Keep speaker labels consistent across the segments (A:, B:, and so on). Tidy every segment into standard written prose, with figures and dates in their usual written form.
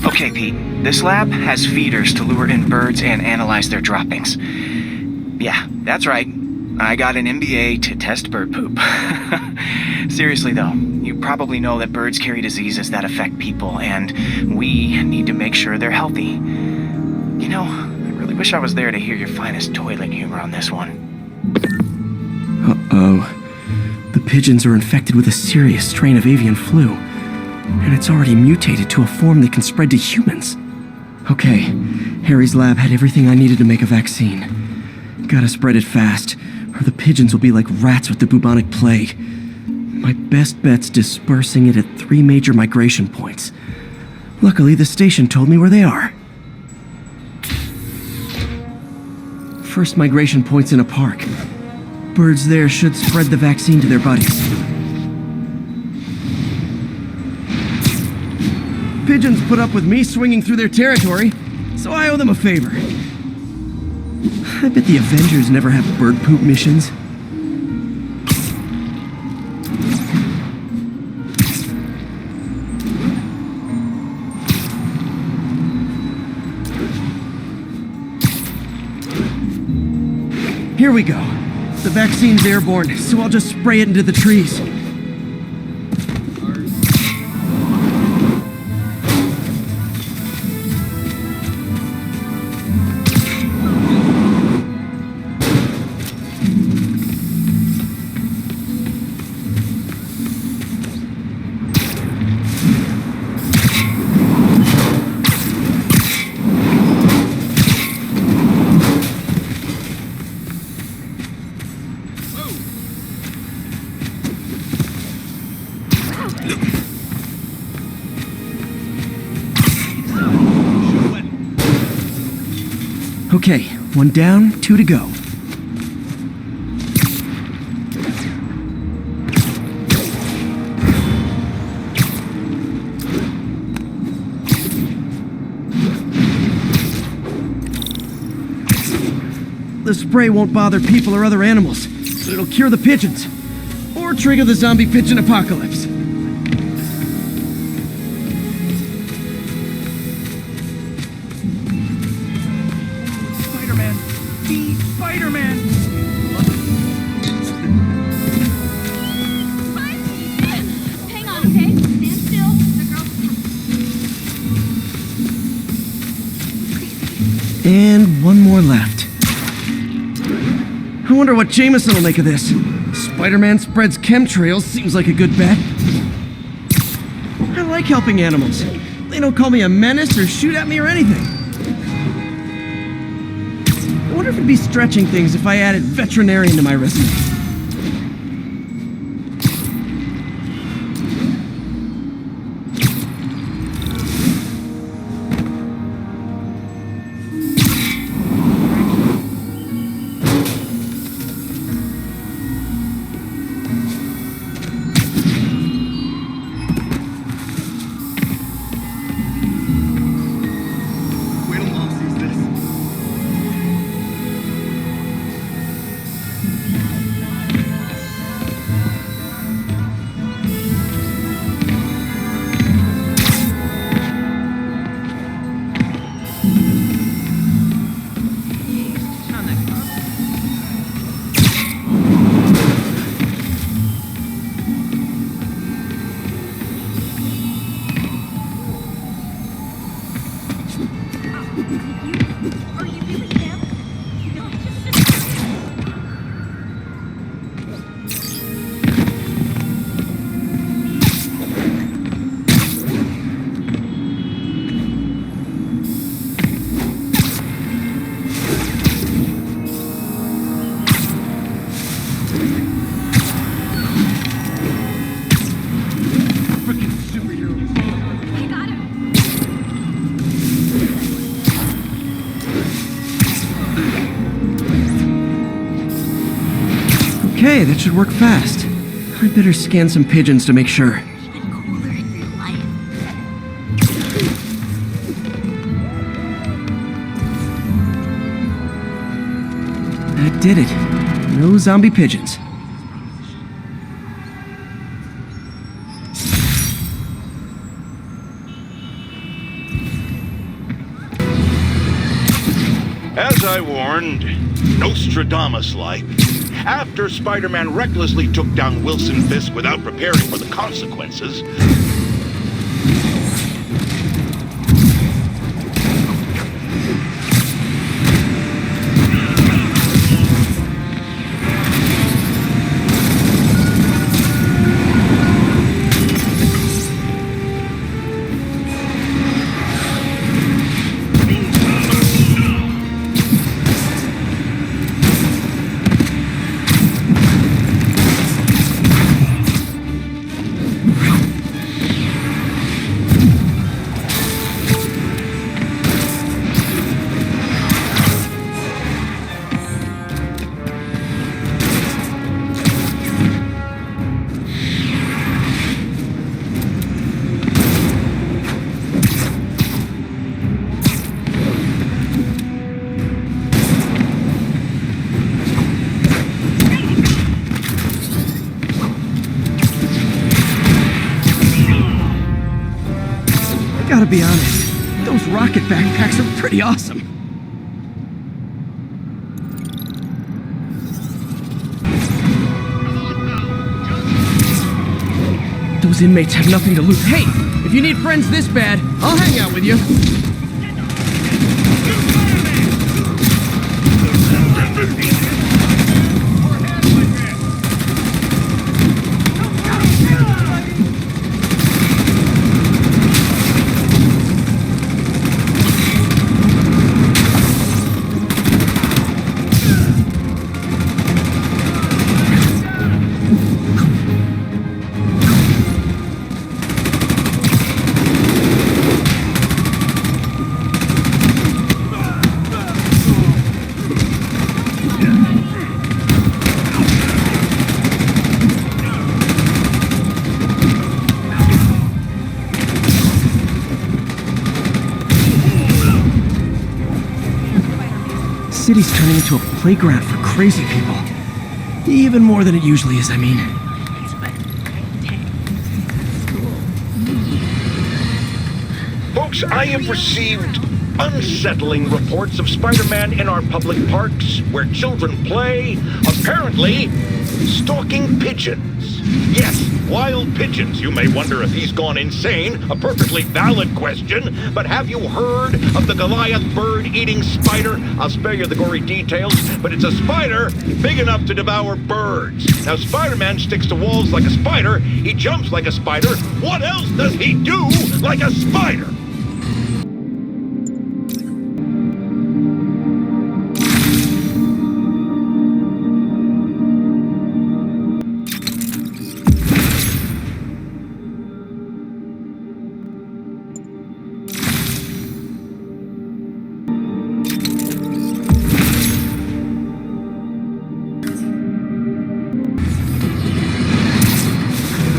A: Okay, Pete. This lab has feeders to lure in birds and analyze their droppings. Yeah, that's right. I got an MBA to test bird poop. Seriously though, you probably know that birds carry diseases that affect people, and we need to make sure they're healthy. You know, I really wish I was there to hear your finest toilet humor on this one.
B: Uh-oh. The pigeons are infected with a serious strain of avian flu, and it's already mutated to a form that can spread to humans. Okay, Harry's lab had everything I needed to make a vaccine. Gotta spread it fast, or the pigeons will be like rats with the bubonic plague. My best bet's dispersing it at 3 major migration points. Luckily, the station told me where they are. First migration point's in a park. Birds there should spread the vaccine to their buddies. Pigeons put up with me swinging through their territory, so I owe them a favor. I bet the Avengers never have bird poop missions. Here we go. The vaccine's airborne, so I'll just spray it into the trees. Okay, 1 down, 2 to go. The spray won't bother people or other animals, but it'll cure the pigeons. Or trigger the zombie pigeon apocalypse.
A: Spider-Man! The Spider-Man!
C: Hang on, okay? Stand still. The girl's...
B: And 1 more left. I wonder what Jameson will make of this. Spider-Man spreads chemtrails seems like a good bet. I like helping animals. They don't call me a menace or shoot at me or anything. I wonder if it'd be stretching things if I added veterinarian to my resume.
C: Are you really him? No,
A: Freaking superheroes!
C: I got him.
B: Okay, that should work fast. I better scan some pigeons to make sure.
C: Even cooler in real life.
B: That did it. No zombie pigeons.
D: As I warned, Nostradamus-like, after Spider-Man recklessly took down Wilson Fisk without preparing for the consequences,
B: Gotta be honest, those rocket backpacks are pretty awesome. Those inmates have nothing to lose. Hey, if you need friends this bad, I'll hang out with you. City's turning into a playground for crazy people. Even more than it usually is, I mean.
D: folks, I have received unsettling reports of Spider-Man in our public parks, where children play, apparently stalking pigeons. Yes, wild pigeons. You may wonder if he's gone insane, a perfectly valid question, but have you heard of the Goliath bird-eating spider? I'll spare you the gory details, but it's a spider big enough to devour birds. Now, Spider-Man sticks to walls like a spider, he jumps like a spider. What else does he do like a spider?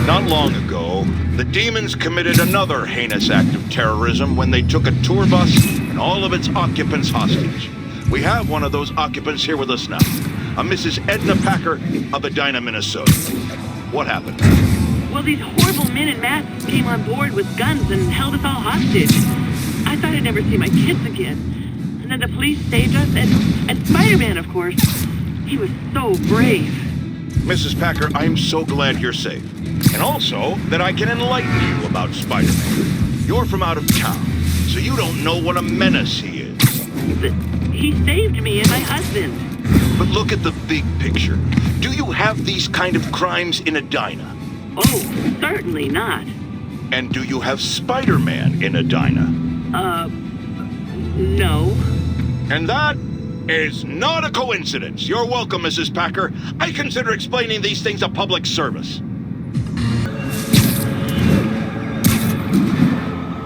D: Not long ago, the demons committed another heinous act of terrorism when they took a tour bus and all of its occupants hostage. We have one of those occupants here with us now, a Mrs. Edna Packer of Edina, Minnesota. What happened?
E: Well, these horrible men in masks came on board with guns and held us all hostage. I thought I'd never see my kids again. And then the police saved us, and Spider-Man, of course. He was so brave.
D: Mrs. Packer, I am so glad you're safe. And also that I can enlighten you about Spider-Man. You're from out of town, so you don't know what a menace he is.
E: But he saved me and my husband.
D: But look at the big picture. Do you have these kind of crimes in Edina?
E: Oh, certainly not.
D: And do you have Spider-Man in Edina?
E: No.
D: And that is not a coincidence. You're welcome, Mrs. Packer. I consider explaining these things a public service.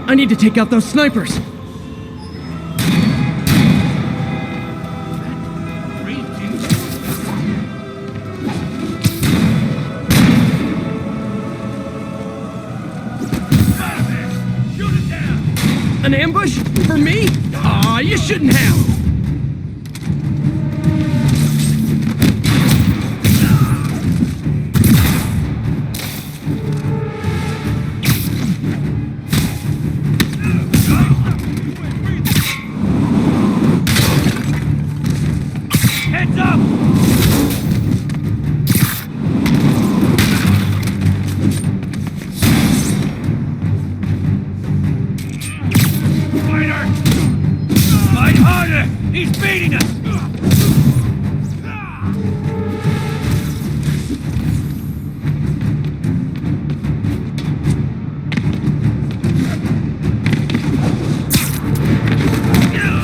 B: I need to take out those snipers! An ambush? For me? Aw, you shouldn't have!
F: beating us!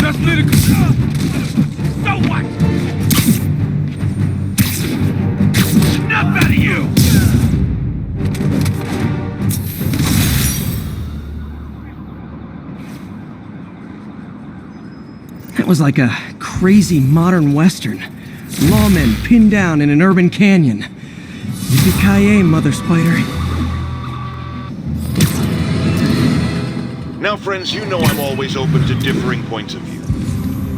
F: Just let it go! So what? Enough out of you!
B: That was like a crazy modern western. Lawmen pinned down in an urban canyon. Yippee-ki-yay, Mother Spider.
D: Now, friends, you know I'm always open to differing points of view.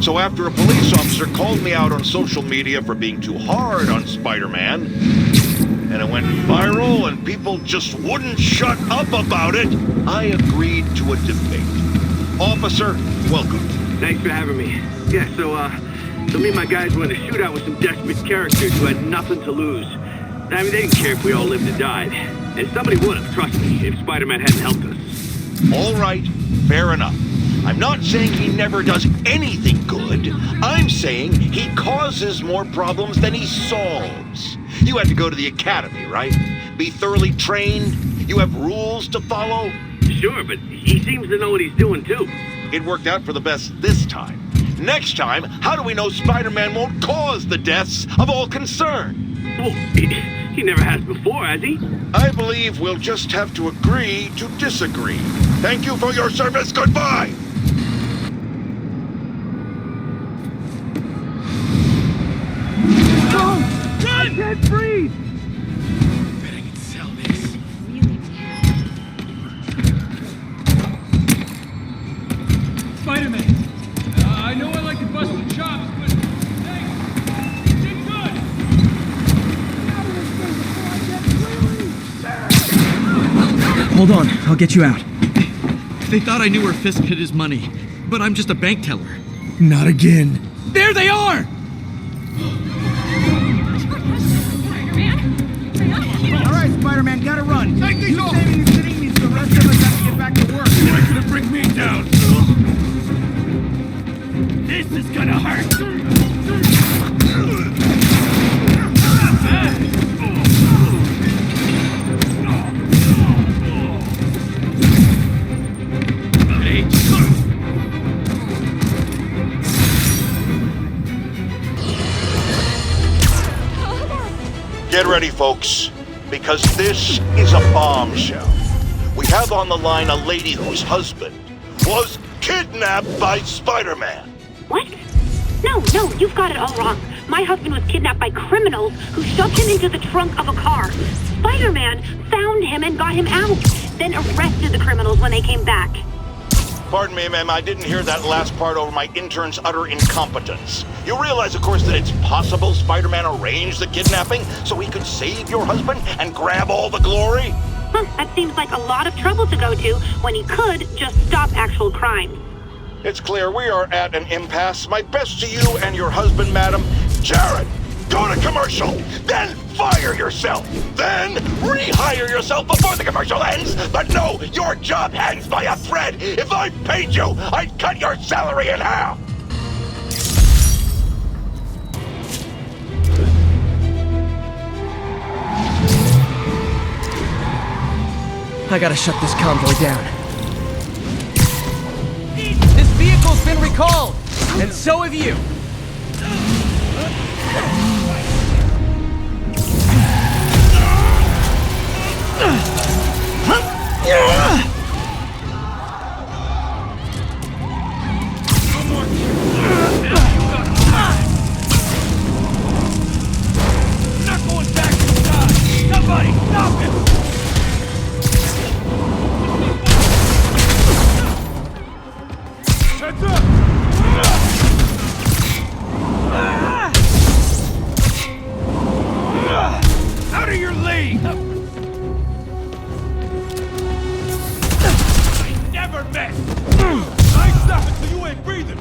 D: So after a police officer called me out on social media for being too hard on Spider-Man, and it went viral and people just wouldn't shut up about it, I agreed to a debate. Officer, welcome.
F: Thanks for having me. Yeah, so me and my guys were in a shootout with some desperate characters who had nothing to lose. I mean, they didn't care if we all lived or died. And somebody would have, trust me, if Spider-Man hadn't helped us.
D: All right, fair enough. I'm not saying he never does anything good. I'm saying he causes more problems than he solves. You had to go to the academy, right? Be thoroughly trained? You have rules to follow?
F: Sure, but he seems to know what he's doing, too.
D: It worked out for the best this time. Next time, how do we know Spider-Man won't cause the deaths of all concerned?
F: Well, he never has before, has he?
D: I believe we'll just have to agree to disagree. Thank you for your service. Goodbye!
F: Run! I can't breathe!
C: Really bad.
G: Spider-Man! I know I like to bust the chops, but thanks. You did good!
B: Hold on, I'll get you out.
H: They thought I knew where Fisk hid his money, but I'm just a bank teller.
B: Not again.
H: There they are!
C: Spider-Man!
G: Alright, Spider-Man, gotta run.
F: Take these
G: You
F: off.
G: saving these city means the rest of us have to get back to work.
F: You're not gonna bring me down! This is gonna hurt!
D: Get ready, folks, because this is a bombshell. We have on the line a lady whose husband was kidnapped by Spider-Man.
I: What? No, you've got it all wrong. My husband was kidnapped by criminals who shoved him into the trunk of a car. Spider-Man found him and got him out, then arrested the criminals when they came back.
D: Pardon me, ma'am, I didn't hear that last part over my intern's utter incompetence. You realize, of course, that it's possible Spider-Man arranged the kidnapping so he could save your husband and grab all the glory?
I: That seems like a lot of trouble to go to when he could just stop actual crime.
D: It's clear we are at an impasse. My best to you and your husband, madam. Jared, go to commercial, then fire yourself, then rehire yourself before the commercial ends. But no, your job hangs by a thread. If I paid you, I'd cut your salary in half.
B: I gotta shut this convoy down.
J: This vehicle's been recalled, and so have you.
F: Not going back inside! Somebody stop him! Heads up! Out of your league! I never miss! I ain't stopping till you ain't breathing!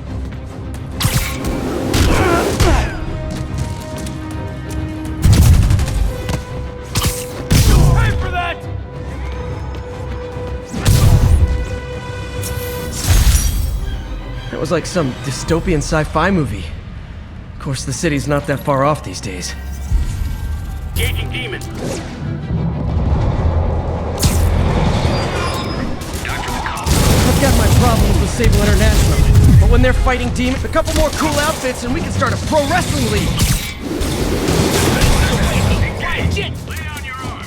F: You'll pay for that!
B: That was like some dystopian sci-fi movie.
J: Of course, the city's not that far off these days.
F: Engaging demon.
J: I've got my problems with Sable International, but when they're fighting demons, a couple more cool outfits and we can start a pro wrestling league!
F: Lay down your arm.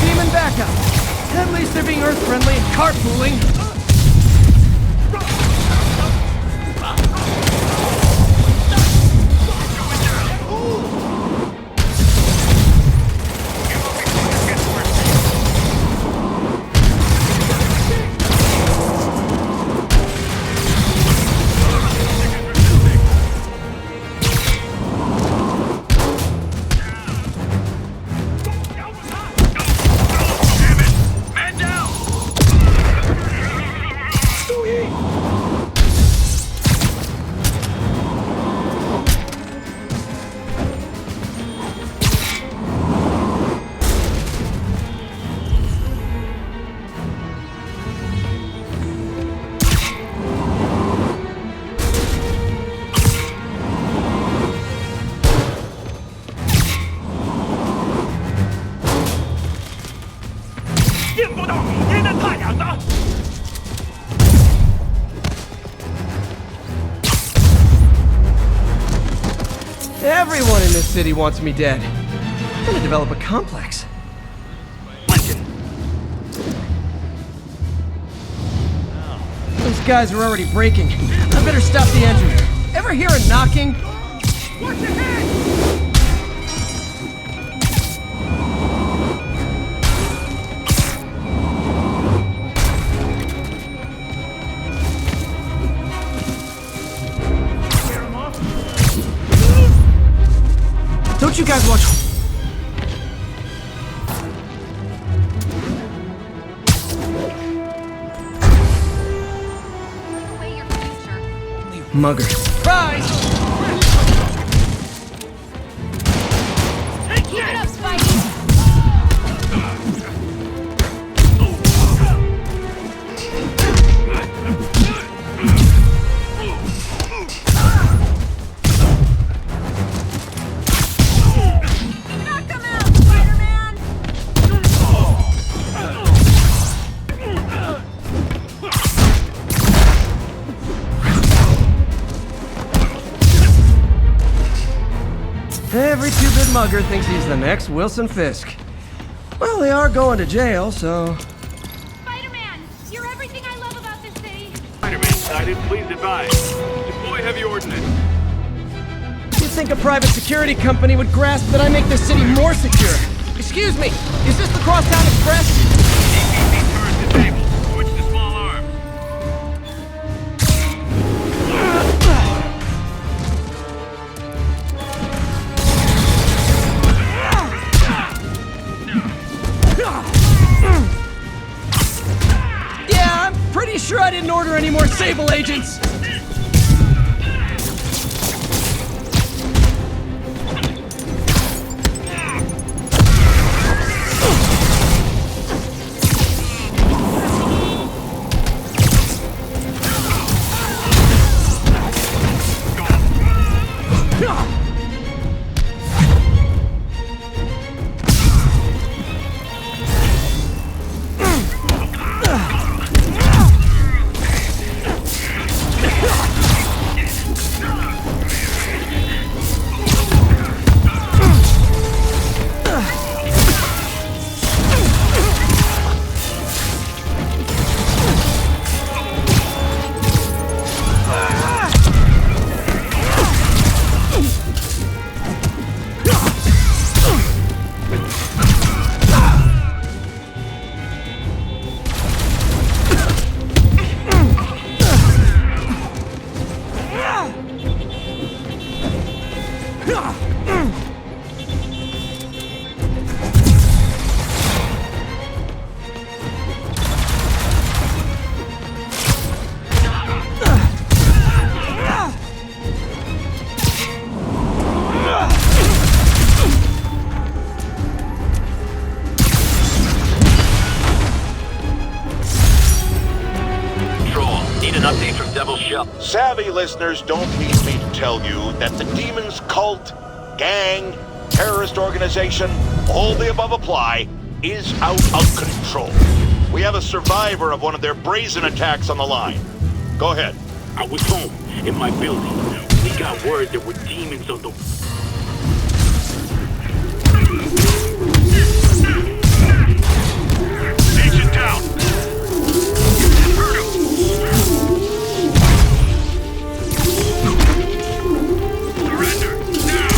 J: Demon backup! At least they're being Earth-friendly and carpooling!
F: Man down.
J: Everyone in this city wants me dead. I'm gonna develop a complex. Those guys are already breaking. I better stop the engine. Ever hear a knocking? Watch your head! Don't you guys watch?
C: Away your future.
J: Mugger. Surprise!
C: Keep it up, Spidey! Knock him out, Spider-Man!
J: Every two-bit mugger thinks he's the next Wilson Fisk. Well, they are going to jail, so...
C: Spider-Man, you're everything I love about this city.
F: Spider-Man sighted. Please advise. Deploy heavy ordnance.
J: You'd think a private security company would grasp that I make this city more secure. Excuse me, is this the Crosstown Express?
F: APC turret disabled. Switch to small arms.
J: Yeah, I'm pretty sure I didn't order any more Sable agents.
D: Savvy listeners don't need me to tell you that the Demon's cult, gang, terrorist organization, all the above apply, is out of control. We have a survivor of one of their brazen attacks on the line. Go ahead.
F: I was home, in my building. We got word there were demons on the... Agent down! Hurt him! Surrender, now!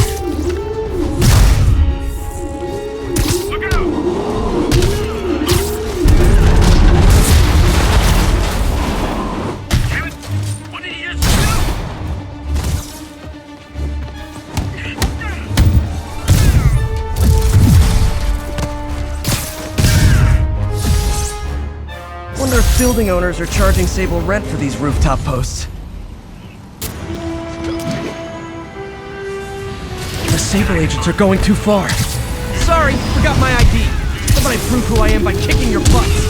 F: Look out! Damn it! What did he just do?
J: Wonder if building owners are charging Sable rent for these rooftop posts. The Sable agents are going too far. Sorry, forgot my ID. How about I prove who I am by kicking your butts?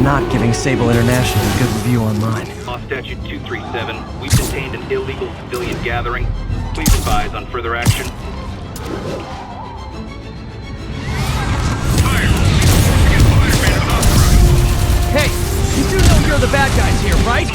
J: Not giving Sable International a good review online.
K: Law Statute 237, we've detained an illegal civilian gathering. Please advise on further action.
J: Hey, you do know you're the bad guys here, right?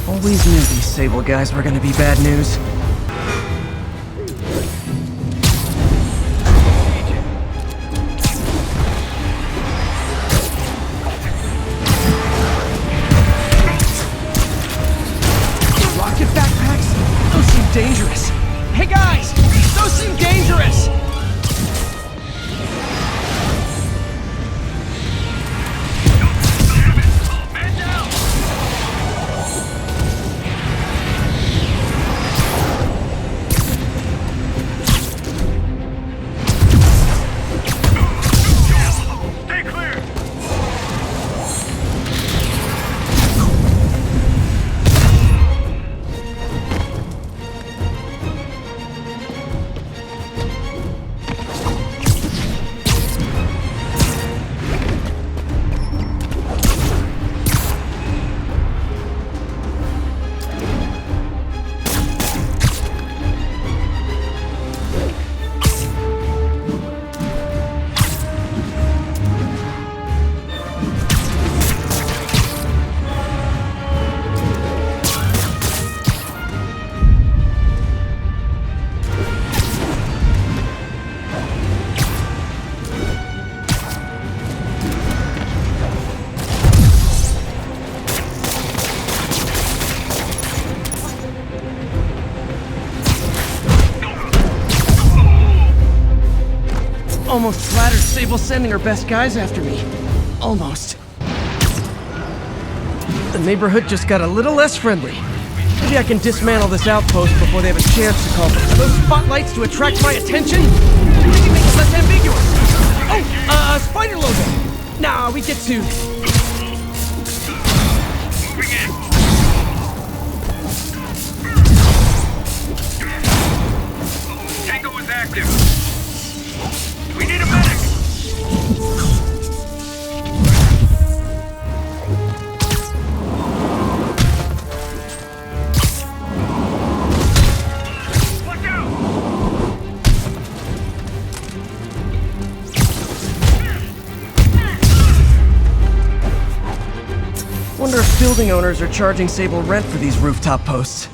J: Always knew these Sable guys were gonna be bad news. Rocket backpacks? Those seem dangerous. Hey guys! Those seem dangerous! Almost flattered Sable's sending her best guys after me. Almost. The neighborhood just got a little less friendly. Maybe I can dismantle this outpost before they have a chance to call for those spotlights to attract my attention. Maybe make it less ambiguous. Oh, spider logo. Nah, we get to.
F: Tango is active. We need a medic.
J: Wonder if building owners are charging Sable rent for these rooftop posts.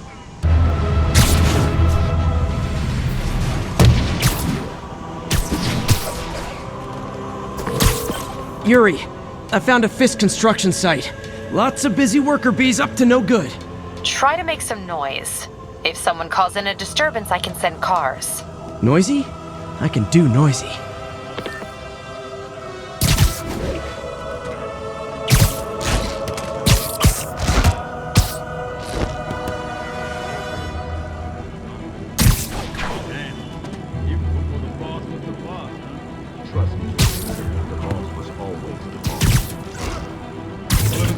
J: Yuri, I found a Fisk construction site. Lots of busy worker bees up to no good.
L: Try to make some noise. If someone calls in a disturbance, I can send cars.
J: Noisy? I can do noisy.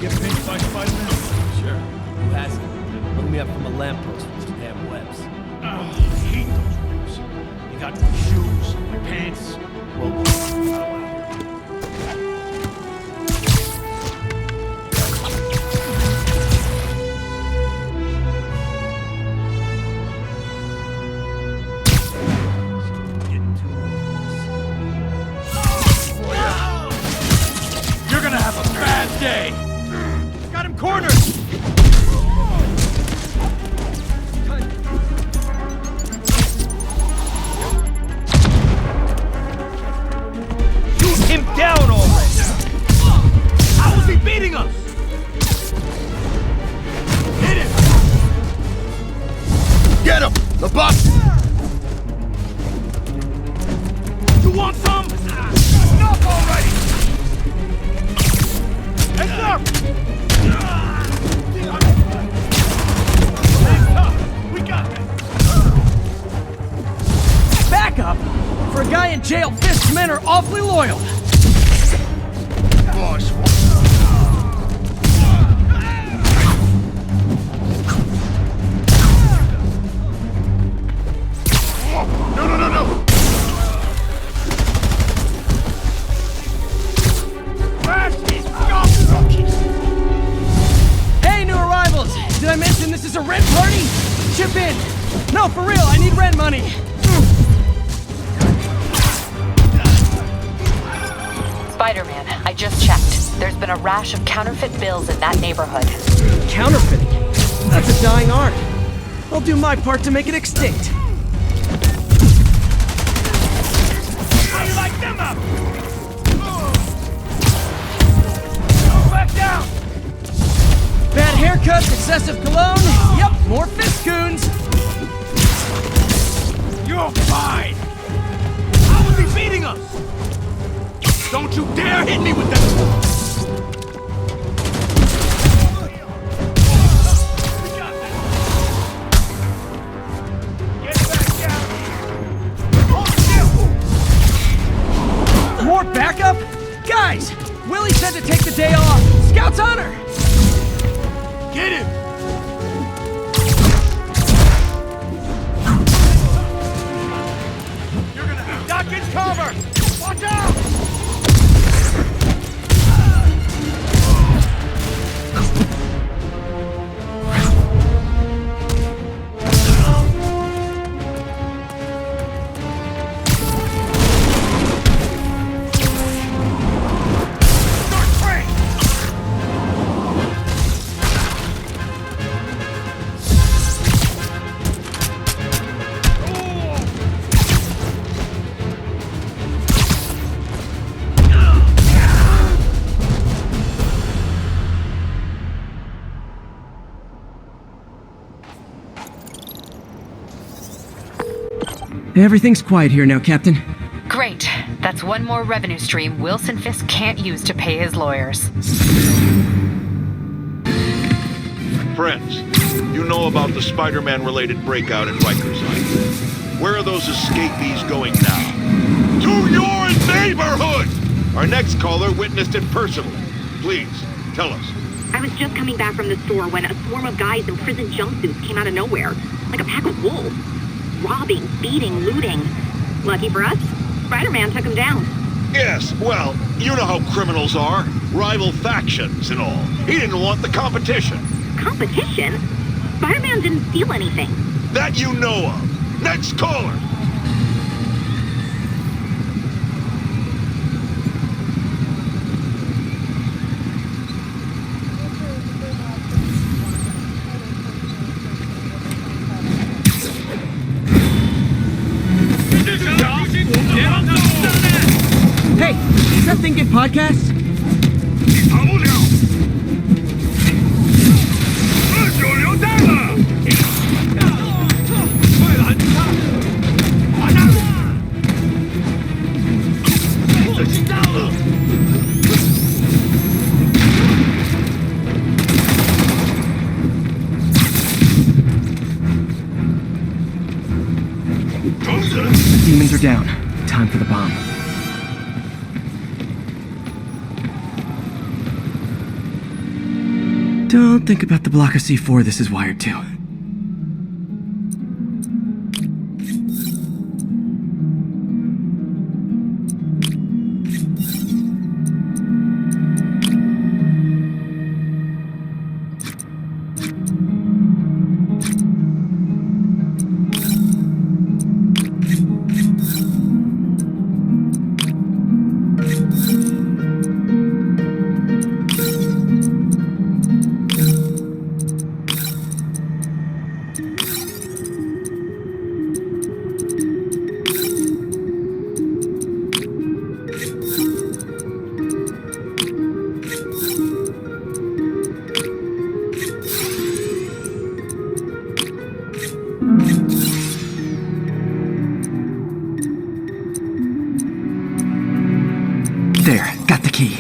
G: Get pinched by Spider-Man? Sure. Who hasn't? Look me up from a lamppost with some damn webs. Oh, I hate those webs. You got my shoes, my pants. Well, you're gonna have a bad day. Got him cornered! Shoot him down already! How is he beating us? Hit him! Get him! The bus! You want some? Enough already! Heads up! We got this.
J: Back up? For a guy in jail, Fisk's men are awfully loyal.
F: Boss. No.
J: Hey, new arrivals! Did I mention this is a rent party? Chip in! No, for real, I need rent money!
L: Spider-Man, I just checked. There's been a rash of counterfeit bills in that neighborhood.
J: Counterfeiting? That's a dying art. I'll do my part to make it extinct.
F: How you like them up? Back down!
J: Bad haircuts, excessive cologne. Yep, more Fiskoons.
F: You're fine! How is he beating us? Don't you dare hit me with that! We got this! Get back down! Hold still!
J: More backup? Guys, Willie said to take the day off. Scout's honor!
F: Get him! You're gonna have duck and cover! Watch out!
B: Everything's quiet here now, Captain.
L: Great. That's one more revenue stream Wilson Fisk can't use to pay his lawyers.
D: Friends, you know about the Spider-Man-related breakout in Rikers Island. Where are those escapees going now? To your neighborhood! Our next caller witnessed it personally. Please, tell us.
I: I was just coming back from the store when a swarm of guys in prison jumpsuits came out of nowhere, like a pack of wolves. Robbing, beating, looting. Lucky for us, Spider-Man took them down.
D: Yes, well, you know how criminals are. Rival factions and all. He didn't want the competition.
I: Competition? Spider-Man didn't steal anything.
D: That you know of. Next caller!
J: Hey, does that thing get podcasts?
B: Demons are down. Time for the bomb. Don't think about the block of C4 this is wired to. There, got the key.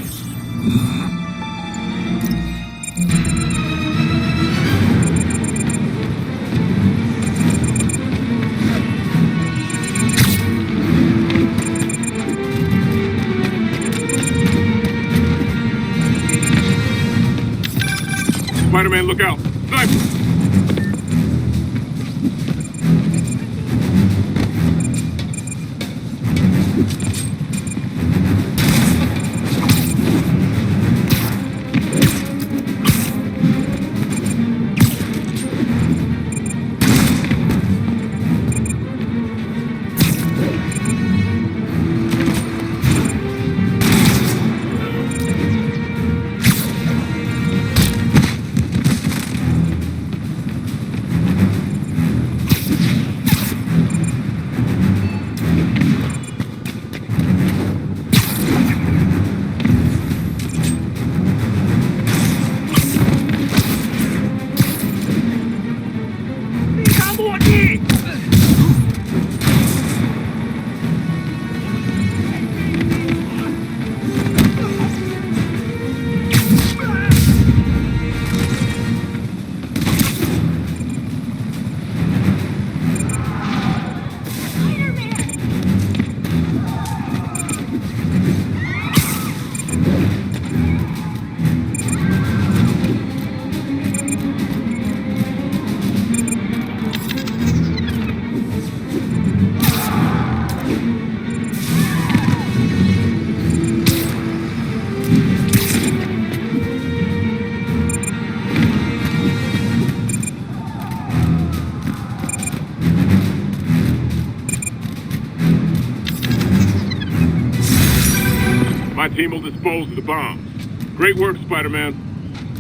F: Spider-Man, look out! Sniper! My team will dispose of the bombs. Great work, Spider-Man.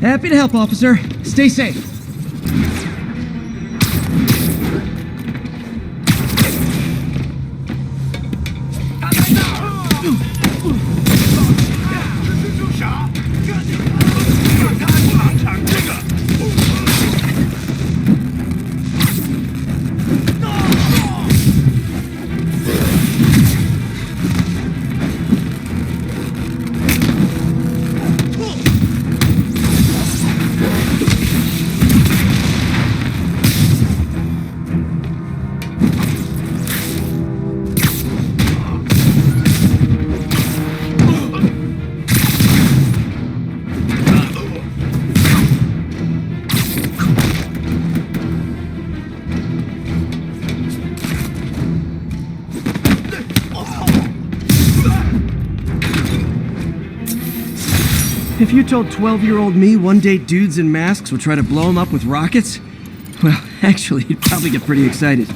J: Happy to help, officer. Stay safe.
B: If you told 12-year-old me one day dudes in masks would try to blow him up with rockets, well, actually, he'd probably get pretty excited.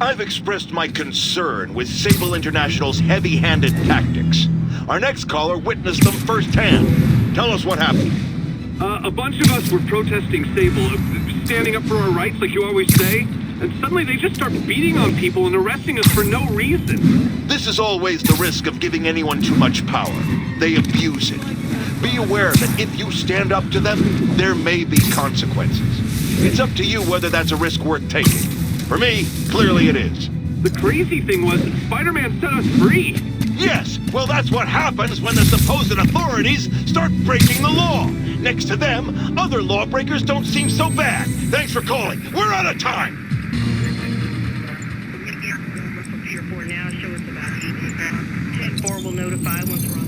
D: I've expressed my concern with Sable International's heavy-handed tactics. Our next caller witnessed them firsthand. Tell us what happened.
F: A bunch of us were protesting Sable, standing up for our rights like you always say, and suddenly they just start beating on people and arresting us for no reason.
D: This is always the risk of giving anyone too much power. They abuse it. Be aware that if you stand up to them, there may be consequences. It's up to you whether that's a risk worth taking. For me, clearly it is.
F: The crazy thing was, Spider-Man set us free.
D: Yes, well that's what happens when the supposed authorities start breaking the law. Next to them, other lawbreakers don't seem so bad. Thanks for calling. We're out of time.
M: Pier 4 now, show us about 10-4 will notify once we're on.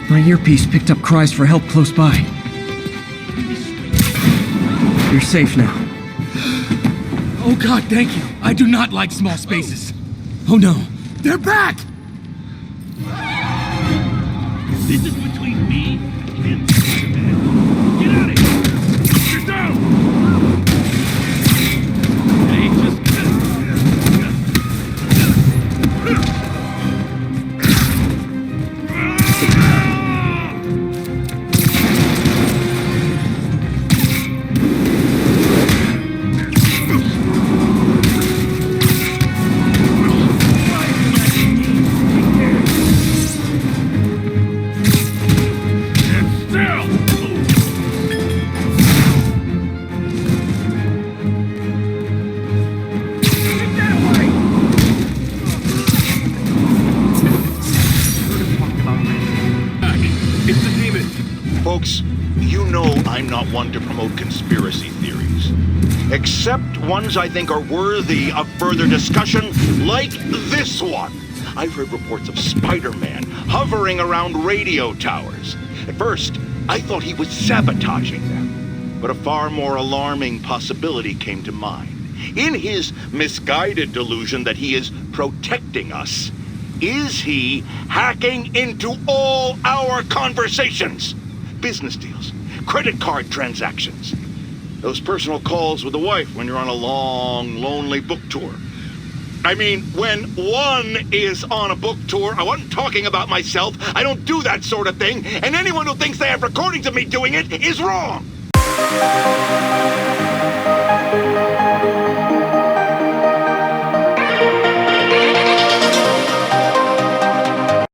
B: My earpiece picked up cries for help close by. You're safe now.
H: Oh God, thank you. I do not like small spaces. Oh no, they're back! This is between me and Spider-Man. Get out of here! Get down! Hey, just...
D: Folks, you know I'm not one to promote conspiracy theories. Except ones I think are worthy of further discussion, like this one. I've heard reports of Spider-Man hovering around radio towers. At first, I thought he was sabotaging them. But a far more alarming possibility came to mind. In his misguided delusion that he is protecting us, is he hacking into all our conversations? Business deals, credit card transactions, those personal calls with the wife when you're on a long, lonely book tour. I mean, when one is on a book tour, I wasn't talking about myself. I don't do that sort of thing, and anyone who thinks they have recordings of me doing it is wrong.